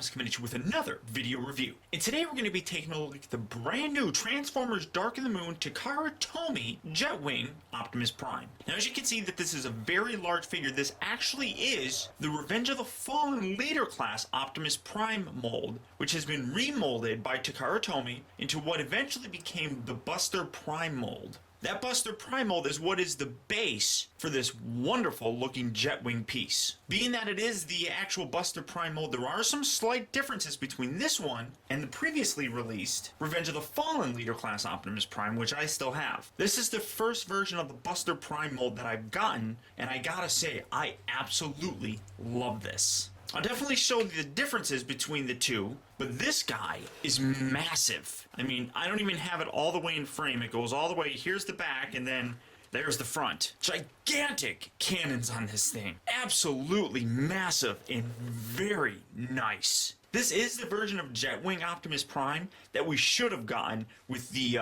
Optimus coming at you with another video review. And today we're going to be taking a look at the brand new Transformers Dark of the Moon Takara Tomy Jetwing Optimus Prime. Now as you can see that this is a very large figure, this actually is the Revenge of the Fallen Leader Class Optimus Prime mold, which has been remolded by Takara Tomy into what eventually became the Buster Prime mold. That Buster Prime mold is what is the base for this wonderful looking Jetwing piece. Being that it is the actual Buster Prime mold, there are some slight differences between this one and the previously released Revenge of the Fallen Leader Class Optimus Prime, which I still have. This is the first version of the Buster Prime mold that I've gotten, and I gotta say, I absolutely love this. I'll definitely show the differences between the two, but this guy is massive. I mean, I don't even have it all the way in frame. It goes all the way, here's the back, and then there's the front. Gigantic cannons on this thing. Absolutely massive and very nice. This is the version of Jetwing Optimus Prime that we should have gotten with the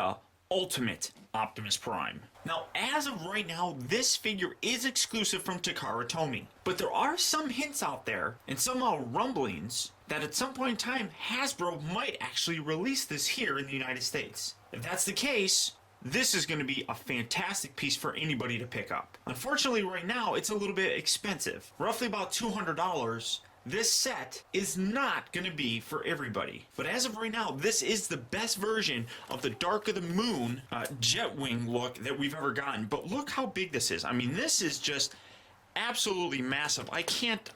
Ultimate Optimus Prime. Now, as of right now, this figure is exclusive from Takara Tomy, but there are some hints out there and some rumblings that at some point in time, Hasbro might actually release this here in the United States. If that's the case, this is going to be a fantastic piece for anybody to pick up. Unfortunately, right now, it's a little bit expensive, roughly about $200. This set is not going to be for everybody. But as of right now, this is the best version of the Dark of the Moon Jetwing look that we've ever gotten. But look how big this is. I mean, this is just absolutely massive. I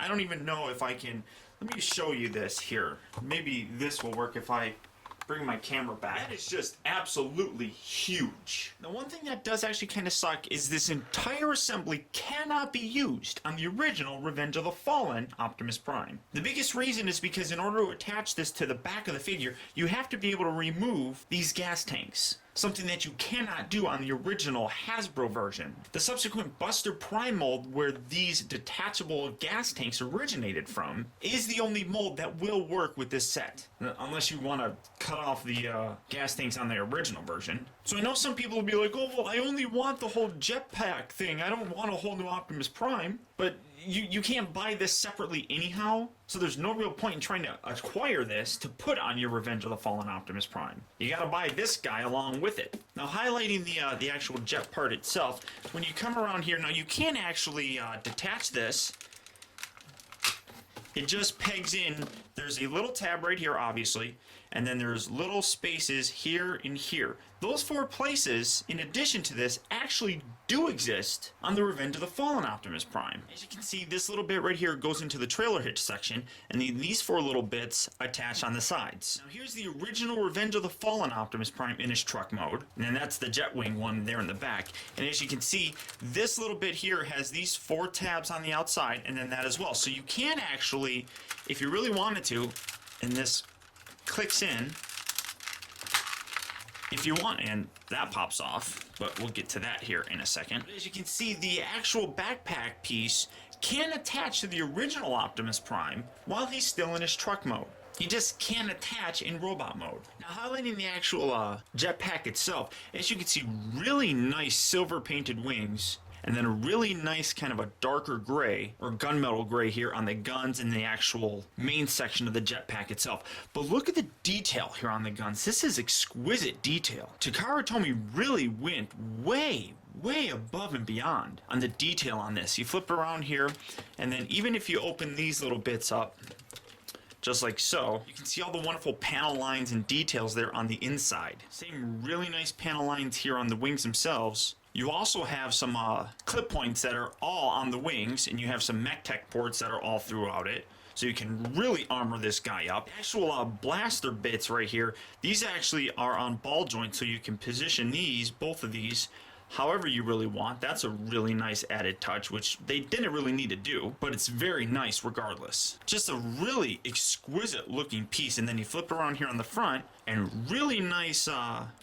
don't even know if I can. Let me show you this here. Maybe this will work if I bring my camera back. That is just absolutely huge. The one thing that does actually kind of suck is this entire assembly cannot be used on the original Revenge of the Fallen Optimus Prime. The biggest reason is because in order to attach this to the back of the figure, you have to be able to remove these gas tanks. Something that you cannot do on the original Hasbro version. The subsequent Buster Prime mold, where these detachable gas tanks originated from, is the only mold that will work with this set. Unless you want to cut off the gas tanks on the original version. So I know some people will be like, oh, well, I only want the whole Jetpack thing. I don't want a whole new Optimus Prime. But you can't buy this separately anyhow, so there's no real point in trying to acquire this to put on your Revenge of the Fallen Optimus Prime. You gotta buy this guy along with it. Now, highlighting the actual jet part itself, when you come around here, now you can actually detach this. It just pegs in. There's a little tab right here, obviously, and then there's little spaces here and here. Those four places, in addition to this, actually do exist on the Revenge of the Fallen Optimus Prime. As you can see, this little bit right here goes into the trailer hitch section, and these four little bits attach on the sides. Now here's the original Revenge of the Fallen Optimus Prime in his truck mode, and then that's the Jetwing one there in the back. And as you can see, this little bit here has these four tabs on the outside, and then that as well. So you can actually, if you really wanted to, and this clicks in, if you want, and that pops off, but we'll get to that here in a second. As you can see, the actual backpack piece can attach to the original Optimus Prime while he's still in his truck mode. He just can't attach in robot mode. Now, highlighting the actual jetpack itself, as you can see, really nice silver painted wings, and then a really nice kind of a darker gray or gunmetal gray here on the guns and the actual main section of the jetpack itself. But look at the detail here on the guns. This is exquisite detail. Takara Tomy really went way above and beyond on the detail on this. You flip around here, and then even if you open these little bits up, just like so, you can see all the wonderful panel lines and details there on the inside. Same really nice panel lines here on the wings themselves. You also have some clip points that are all on the wings, and you have some mech tech ports that are all throughout it. So you can really armor this guy up. The actual blaster bits right here, these actually are on ball joints, so you can position these, both of these, however you really want. That's a really nice added touch, which they didn't really need to do, but it's very nice regardless. Just a really exquisite looking piece, and then you flip around here on the front, and really nice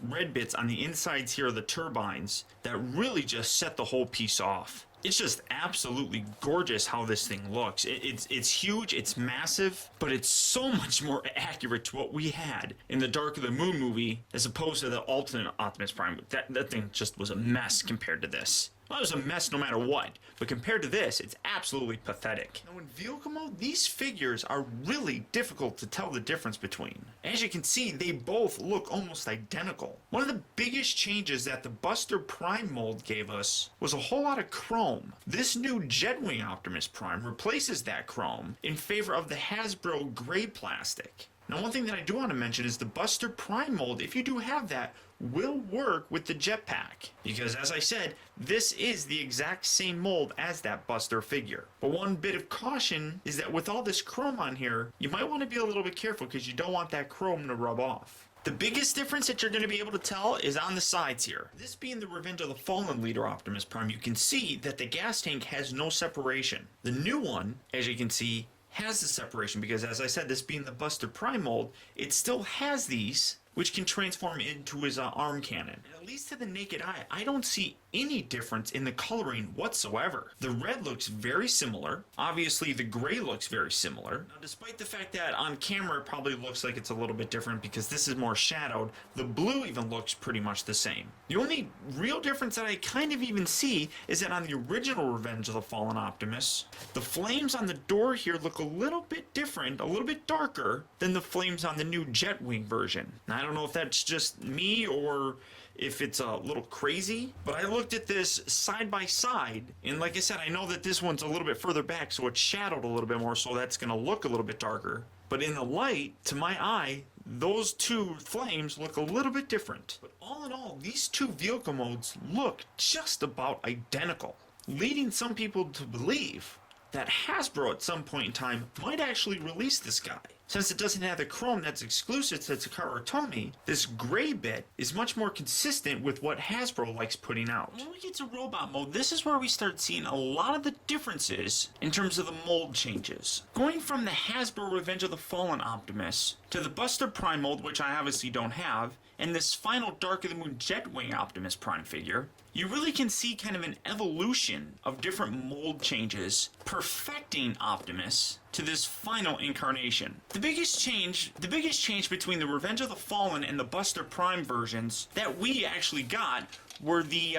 red bits on the insides here of the turbines that really just set the whole piece off. It's just absolutely gorgeous how this thing looks. It's huge, it's massive, but it's so much more accurate to what we had in the Dark of the Moon movie as opposed to the alternate Optimus Prime. That thing just was a mess compared to this. Well, it was a mess no matter what, but compared to this, it's absolutely pathetic. Now in vehicle mode, these figures are really difficult to tell the difference between. As you can see, they both look almost identical. One of the biggest changes that the Buster Prime mold gave us was a whole lot of chrome. This new Jetwing Optimus Prime replaces that chrome in favor of the Hasbro gray plastic. Now one thing that I do want to mention is the Buster Prime mold, if you do have that, will work with the Jetpack. Because as I said, this is the exact same mold as that Buster figure. But one bit of caution is that with all this chrome on here, you might want to be a little bit careful because you don't want that chrome to rub off. The biggest difference that you're going to be able to tell is on the sides here. This being the Revenge of the Fallen Leader Optimus Prime, you can see that the gas tank has no separation. The new one, as you can see, has the separation because, as I said, this being the Buster Prime mold, it still has these, which can transform into his arm cannon. And at least to the naked eye, I don't see any difference in the coloring whatsoever. The red looks very similar. Obviously, the gray looks very similar. Now, despite the fact that on camera it probably looks like it's a little bit different because this is more shadowed, the blue even looks pretty much the same. The only real difference that I kind of even see is that on the original Revenge of the Fallen Optimus, the flames on the door here look a little bit different, a little bit darker than the flames on the new Jetwing version. Now, I don't know if that's just me or if it's a little crazy, but I looked at this side by side, and like I said, I know that this one's a little bit further back, so it's shadowed a little bit more, so that's gonna look a little bit darker. But in the light, to my eye, those two flames look a little bit different. But all in all, these two vehicle modes look just about identical, leading some people to believe that Hasbro at some point in time might actually release this guy. Since it doesn't have the chrome that's exclusive to Takara or Tomy, this gray bit is much more consistent with what Hasbro likes putting out. When we get to robot mode, this is where we start seeing a lot of the differences in terms of the mold changes. Going from the Hasbro Revenge of the Fallen Optimus to the Buster Prime mold, which I obviously don't have, and this final Dark of the Moon Jetwing Optimus Prime figure, you really can see kind of an evolution of different mold changes, perfecting Optimus to this final incarnation. The biggest change between the Revenge of the Fallen and the Buster Prime versions that we actually got were the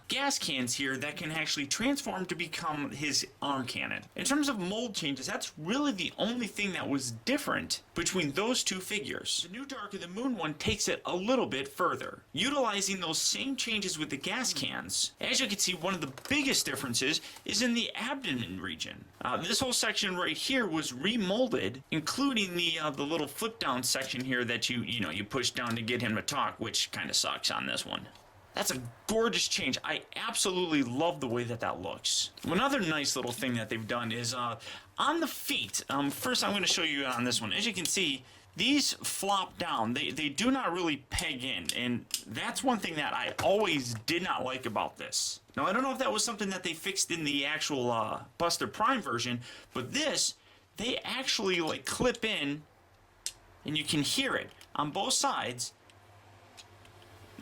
gas cans here that can actually transform to become his arm cannon. In terms of mold changes, that's really the only thing that was different between those two figures. The new Dark of the Moon one takes it a little bit further, utilizing those same changes with the gas cans. As you can see, one of the biggest differences is in the abdomen region. This whole section right here was remolded, including the little flip down section here that you push down to get him to talk, which kind of sucks on this one. That's a gorgeous change. I absolutely love the way that looks. Another nice little thing that they've done is on the feet. First, I'm going to show you on this one. As you can see, these flop down. They do not really peg in, and that's one thing that I always did not like about this. Now, I don't know if that was something that they fixed in the actual Buster Prime version, but this, they actually like clip in, and you can hear it on both sides.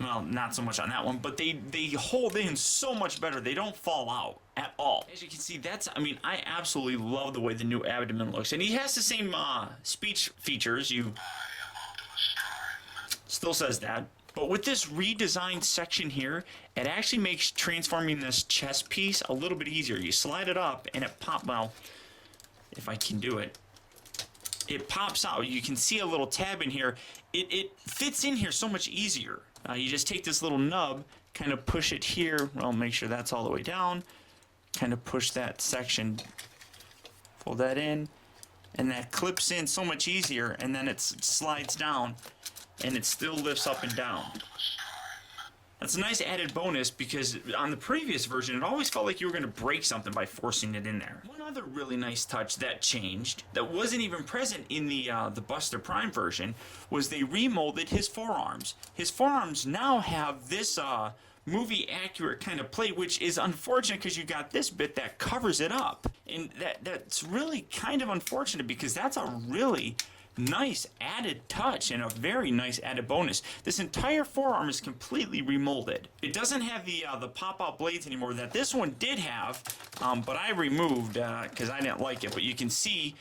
Well, not so much on that one, but they hold in so much better. They don't fall out at all. As you can see, I absolutely love the way the new abdomen looks. And he has the same speech features. Still says that. But with this redesigned section here, it actually makes transforming this chest piece a little bit easier. You slide it up and it well, if I can do it. It pops out. You can see a little tab in here. It fits in here so much easier. You just take this little nub, kind of push it here. Well, make sure that's all the way down. Kind of push that section, pull that in, and that clips in so much easier, and then it slides down, and it still lifts up and down. That's a nice added bonus because on the previous version, it always felt like you were going to break something by forcing it in there. One other really nice touch that changed, that wasn't even present in the Buster Prime version, was they remolded his forearms. His forearms now have this movie accurate kind of plate, which is unfortunate because you got this bit that covers it up. And that's really kind of unfortunate because that's a really nice added touch and a very nice added bonus. This entire forearm is completely remolded. It doesn't have the pop-out blades anymore that this one did have, but I removed because I didn't like it. But you can see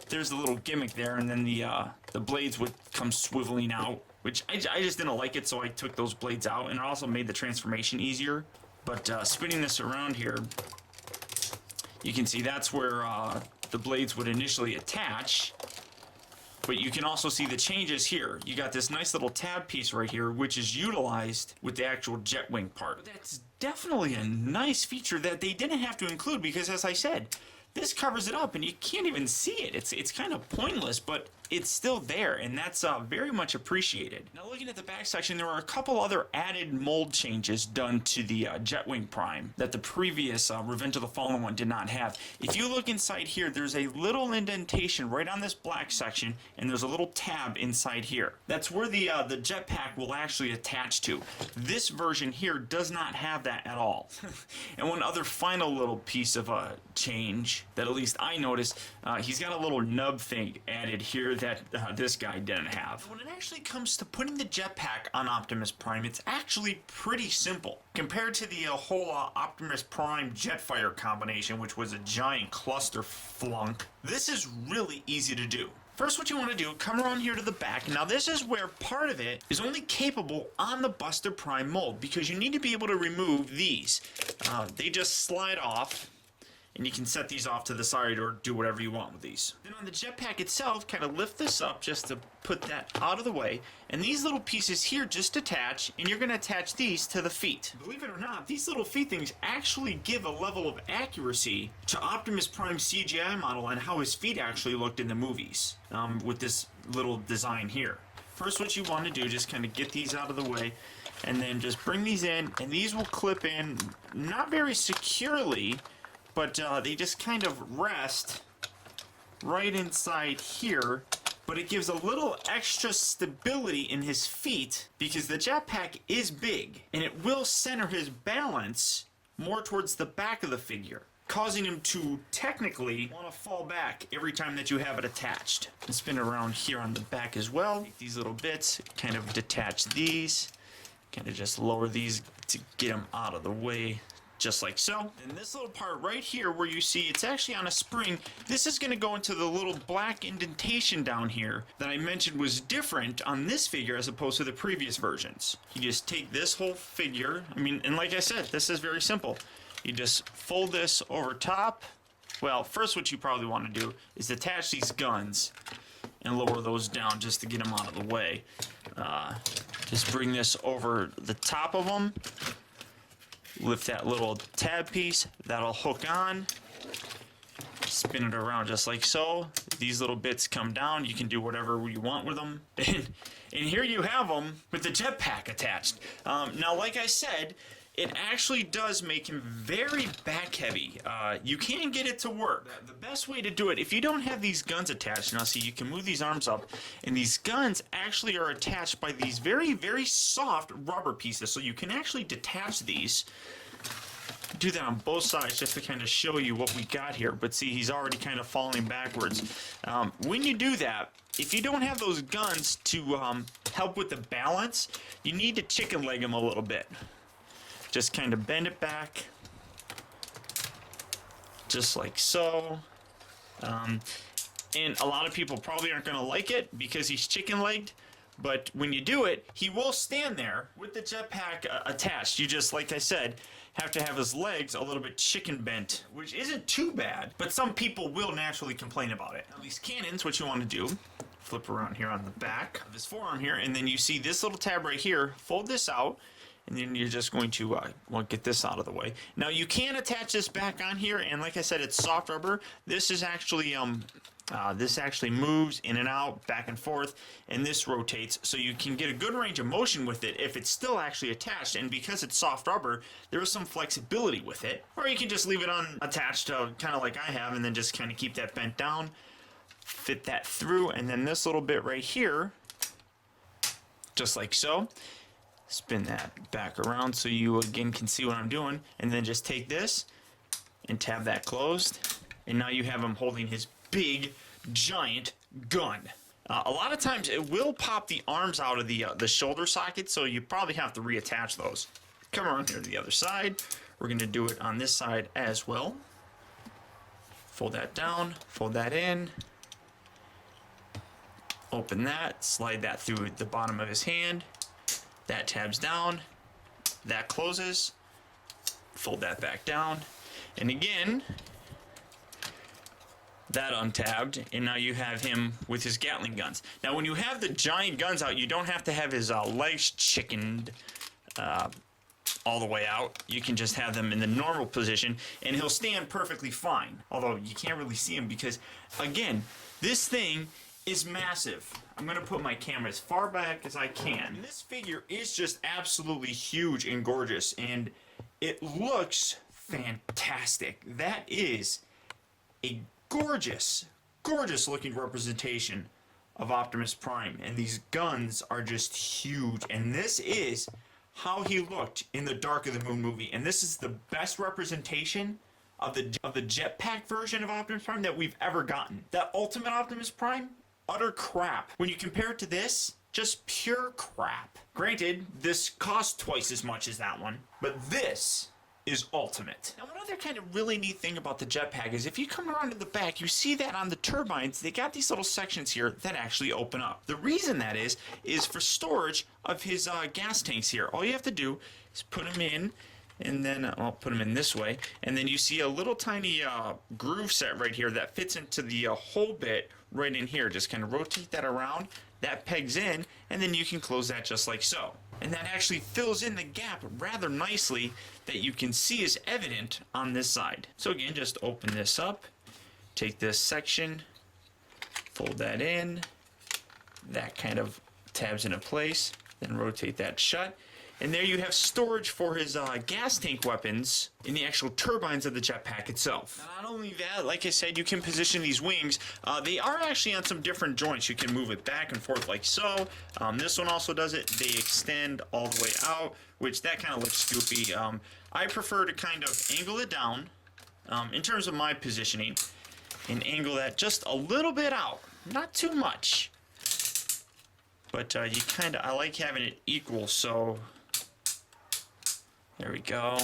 there's a little gimmick there, and then the blades would come swiveling out, which I just didn't like it, so I took those blades out, and it also made the transformation easier. But spinning this around here, you can see that's where the blades would initially attach. But you can also see the changes here. You got this nice little tab piece right here, which is utilized with the actual Jetwing part. That's definitely a nice feature that they didn't have to include because, as I said, this covers it up and you can't even see it. It's kind of pointless, but it's still there, and that's very much appreciated. Now, looking at the back section, there are a couple other added mold changes done to the Jetwing Prime that the previous Revenge of the Fallen one did not have. If you look inside here, there's a little indentation right on this black section, and there's a little tab inside here. That's where the jetpack will actually attach to. This version here does not have that at all. And one other final little piece of change that at least I noticed, he's got a little nub thing added here that this guy didn't have. When it actually comes to putting the jetpack on Optimus Prime, it's actually pretty simple. Compared to the whole Optimus Prime Jetfire combination, which was a giant cluster flunk, this is really easy to do. First, what you want to do, come around here to the back. Now, this is where part of it is only capable on the Buster Prime mold, because you need to be able to remove these. They just slide off, and you can set these off to the side or do whatever you want with these. Then on the jetpack itself, kind of lift this up just to put that out of the way, and these little pieces here just attach, and you're going to attach these to the feet. Believe it or not, these little feet things actually give a level of accuracy to Optimus Prime's CGI model and how his feet actually looked in the movies with this little design here. First, what you want to do, just kind of get these out of the way, and then just bring these in, and these will clip in not very securely, but they just kind of rest right inside here, but it gives a little extra stability in his feet because the jetpack is big and it will center his balance more towards the back of the figure, causing him to technically want to fall back every time that you have it attached. And spin it around here on the back as well. Take these little bits, kind of detach these, kind of just lower these to get them out of the way. Just like so. And this little part right here where you see it's actually on a spring, this is going to go into the little black indentation down here that I mentioned was different on this figure as opposed to the previous versions. You just take this whole figure, and like I said, this is very simple. You just fold this over top. Well, first what you probably want to do is attach these guns and lower those down just to get them out of the way. Just bring this over the top of them. Lift that little tab piece, that'll hook on, spin it around just like so. These little bits come down, you can do whatever you want with them. And here you have them with the jetpack attached. Now, like I said, it actually does make him very back heavy. You can get it to work. The best way to do it, if you don't have these guns attached, now see, you can move these arms up, and these guns actually are attached by these very, very soft rubber pieces, so you can actually detach these. Do that on both sides just to kind of show you what we got here, but see, he's already kind of falling backwards. When you do that, if you don't have those guns to help with the balance, you need to chicken leg him a little bit. Just kind of bend it back, just like so. And a lot of people probably aren't going to like it because he's chicken-legged, but when you do it, he will stand there with the jetpack attached. You just, like I said, have to have his legs a little bit chicken bent, which isn't too bad, but some people will naturally complain about it. Now, these cannons, what you want to do, flip around here on the back of his forearm here, and then you see this little tab right here, fold this out, and then you're just going to get this out of the way. Now, you can attach this back on here, and like I said, it's soft rubber. This is actually this actually moves in and out, back and forth, and this rotates, so you can get a good range of motion with it if it's still actually attached. And because it's soft rubber, there is some flexibility with it. Or you can just leave it unattached, kind of like I have, and then just kind of keep that bent down, fit that through, and then this little bit right here, just like so. Spin that back around so you again can see what I'm doing, and then just take this and tab that closed, and now you have him holding his big giant gun. A lot of times it will pop the arms out of the shoulder socket, so you probably have to reattach those. Come around here to the other side. We're going to do it on this side as well. Fold that down, fold that in, open that, slide that through the bottom of his hand. That tabs down, that closes, fold that back down, and again, that untabbed, and now you have him with his Gatling guns. Now, when you have the giant guns out, you don't have to have his legs chickened all the way out. You can just have them in the normal position, and he'll stand perfectly fine. Although you can't really see him because, again, this thing is massive. I'm going to put my camera as far back as I can. And this figure is just absolutely huge and gorgeous, and it looks fantastic. That is a gorgeous, gorgeous looking representation of Optimus Prime, and these guns are just huge, and this is how he looked in the Dark of the Moon movie, and this is the best representation of the Jetpack version of Optimus Prime that we've ever gotten. That Ultimate Optimus Prime, utter crap. When you compare it to this, just pure crap. Granted, this cost twice as much as that one, but this is ultimate. Now, one other kind of really neat thing about the Jetpack is if you come around to the back, you see that on the turbines, they got these little sections here that actually open up. The reason that is for storage of his gas tanks here. All you have to do is put them in, and then I'll put them in this way, and then you see a little tiny groove set right here that fits into the hole bit right in here. Just kind of rotate that around, that pegs in, and then you can close that just like so. And that actually fills in the gap rather nicely that you can see is evident on this side. So again, just open this up, take this section, fold that in, that kind of tabs into place, then rotate that shut. And there you have storage for his gas tank weapons in the actual turbines of the Jetpack itself. Now, not only that, like I said, you can position these wings. They are actually on some different joints. You can move it back and forth like so. This one also does it. They extend all the way out, which that kind of looks goofy. I prefer to kind of angle it down in terms of my positioning and angle that just a little bit out, not too much. But I like having it equal, so there we go.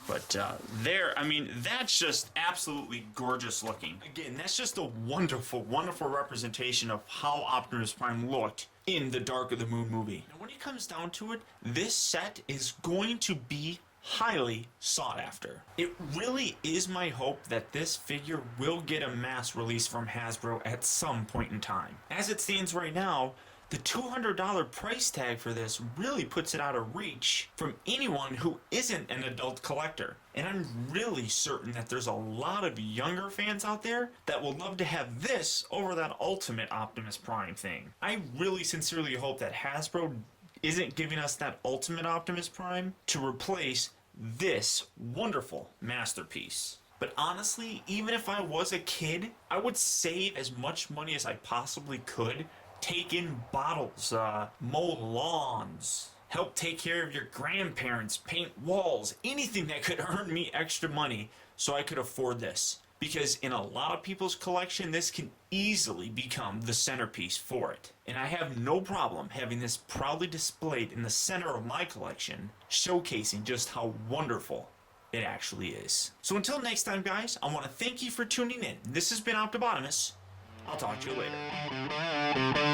But there, I mean, that's just absolutely gorgeous looking. Again, that's just a wonderful, wonderful representation of how Optimus Prime looked in the Dark of the Moon movie. Now, when it comes down to it, this set is going to be highly sought after. It really is my hope that this figure will get a mass release from Hasbro at some point in time. As it stands right now, the $200 price tag for this really puts it out of reach from anyone who isn't an adult collector. And I'm really certain that there's a lot of younger fans out there that will love to have this over that Ultimate Optimus Prime thing. I really sincerely hope that Hasbro isn't giving us that Ultimate Optimus Prime to replace this wonderful masterpiece. But honestly, even if I was a kid, I would save as much money as I possibly could, take in bottles, mow lawns, help take care of your grandparents, paint walls, anything that could earn me extra money so I could afford this. Because in a lot of people's collection, this can easily become the centerpiece for it. And I have no problem having this proudly displayed in the center of my collection, showcasing just how wonderful it actually is. So until next time, guys, I want to thank you for tuning in. This has been Optibotimus. I'll talk to you later.